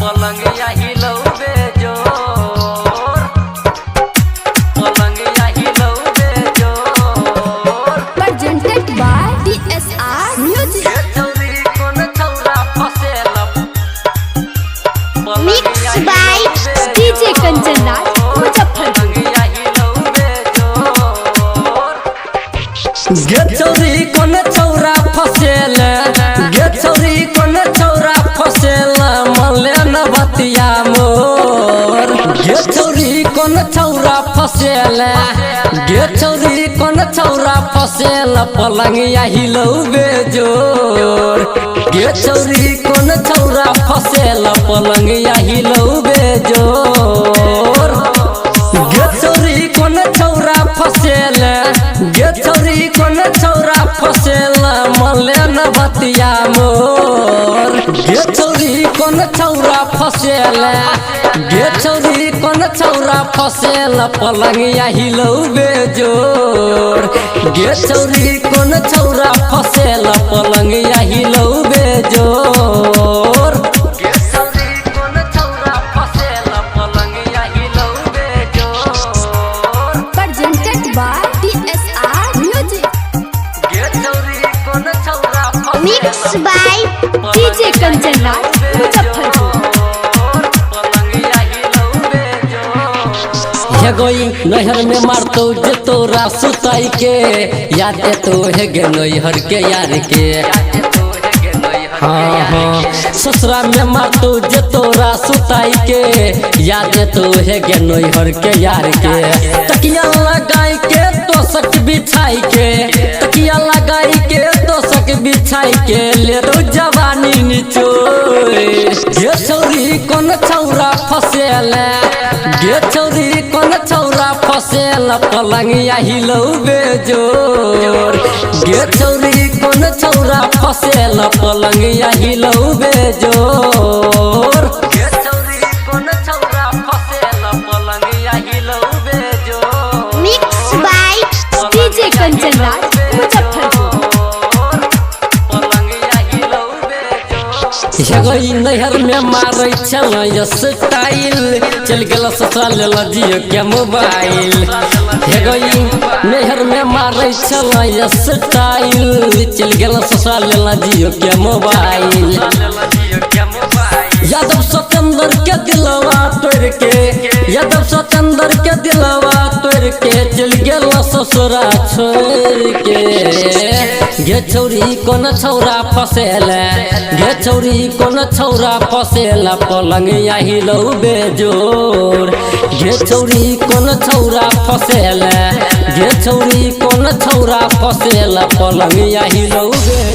पलंगिया हिलौबे जोर, पलंगिया हिलौबे जोर। Presented by DSR Music. ये चौरी कोन चौरा फसेला, Mixed by DJ Kanchan Raj, Muzaffarpur. पलंगिया हिलौबे जोर। गे चौरी कोन चौरा फसेला, गे चौरी कोन चौरा फसेला, मले न बतिया मोर। गे चौरी कोन चौरा फसेला, गे चौरी कोन चौरा फसेला, पलंगिया हिलौबे जोर। गे चौरी कोन चौरा फसेला, पलंगिया हिलौबे जोर। गे चौरी कोन चौरा फसेला, गे चौरी कोन चौरा फसेला, मले न बतिया मोर। गे चौरी कोन चौरा फसेला, गे चौरी कोन चौरा फसेला, पलंगिया हिलौबे जोर। गे चौरी कोन चौरा फसेला, पलंगिया हिलौबे जोर। गे चौरी कोन चौरा फसेला, पलंगिया हिलौबे जोर। Presented by DSR Music. गे चौरी कोन चौरा फसेला, Mixed by DJ Kanchan Raj, Muzaffarpur. हे गोई नहर में मारतो जे तोरा सुताई के, याद तो है गे नैहर के यार के। हाँ हाँ ससुरा में मारतो जे तोरा सुताई के, याद तो है गे नैहर के यार के। तकिया लगाई के तोसक बिछाई के, तकिया लगाई के तोसक बिछाई के, ले रो जवानी निचोड़। गे चौरी कोन चौरा फसेला, गे चौरी कोन चौरा फसेला, पलंगिया हिलौबे जोर। गे चौरी कोन चौरा फसेला, पलंगिया हिलौबे जोर। गे चौरी कोन चौरा फसेला, पलंगिया हिलौबे जोर। Mixed by DJ Kanchan Raj, Muzaffarpur. गई नहर में मारे चल स्टाइल, चल गल ससुराल ले जियो के मोबाइल। हे गई नहर में मारे चल स्टाइल, चल गल ससुराल ले जियो के मोबाइल। यादव सतेंद्र के दिलवा तोड़ के, यादव सतेंद्र के दिलवा तोड़ के, चल गेल ससुरा छोड़ के। गे चौरी कोन छौरा फसेला, गे चौरी कोन छौरा फसेला, पलंगिया हिलौबे जोर। गे चौरी कोन छौरा फसेला, गे चौरी कोन छौरा फसेला, पलंगिया हिलौबे